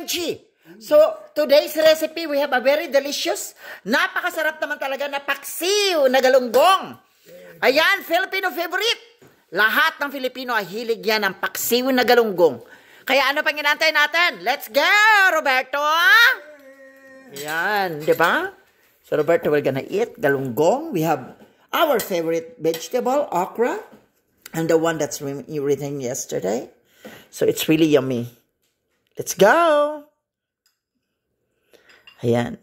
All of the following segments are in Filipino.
veggie. So, today's recipe, we have a very delicious, napakasarap naman talaga na paksiw na galunggong. Ayan, Filipino favorite. Lahat ng Filipino ay hilig yan ng paksiw na galunggong. Kaya ano pang inantay natin? Let's go, Roberto! Ayan, di ba? So, Roberto, we're gonna eat galunggong. We have our favorite vegetable, okra, and the one that's written yesterday. So, it's really yummy. Let's go! Ayan.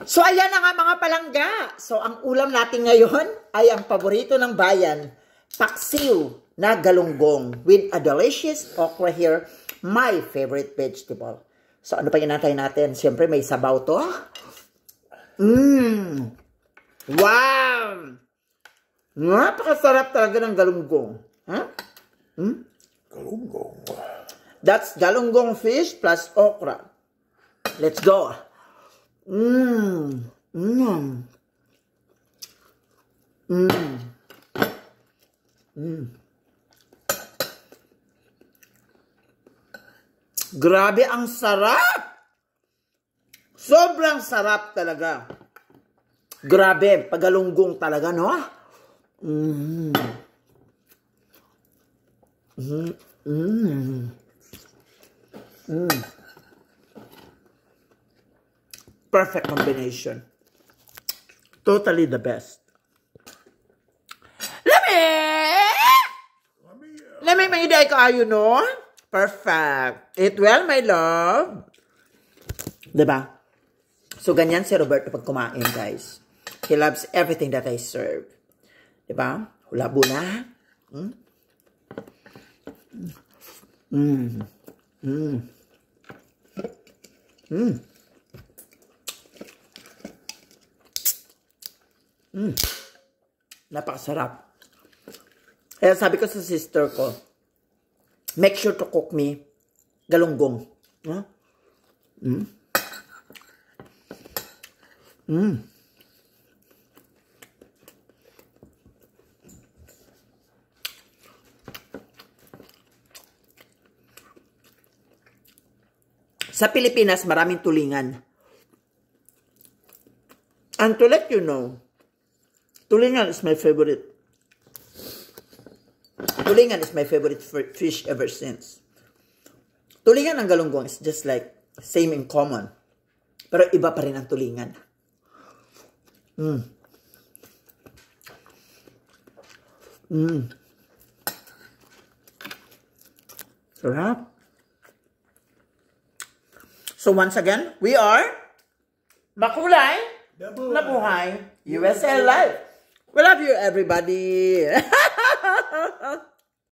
So, ayan na nga mga palangga. So, ang ulam natin ngayon ay ang paborito ng bayan, paksiw na galunggong with a delicious okra here, my favorite vegetable. So, ano pa inantay natin? Siyempre, may sabaw to. Wow! Napakasarap talaga ng galunggong. Huh? Galunggong. That's galunggong fish plus okra. Let's go. Grabe, ang sarap! Sobrang sarap talaga. Grabe, pagalunggong talaga, no? Perfect combination. Totally the best. Let me may day kayo, no? Perfect. Eat well, my love. Diba? So, ganyan si Roberto pag kumain, guys. He loves everything that I serve. Diba? Hulabo na. Napakasarap. Kaya sabi ko sa sister ko, make sure to cook me galunggong. Sa Pilipinas, maraming tulingan. And to let you know, tulingan is my favorite. Tulingan is my favorite fish ever since. Tulingan ng galunggong is just like same in common. Pero iba pa rin ang tulingan. Sarap. So once again, we are Makulay na Buhay USA Live. We love you, everybody.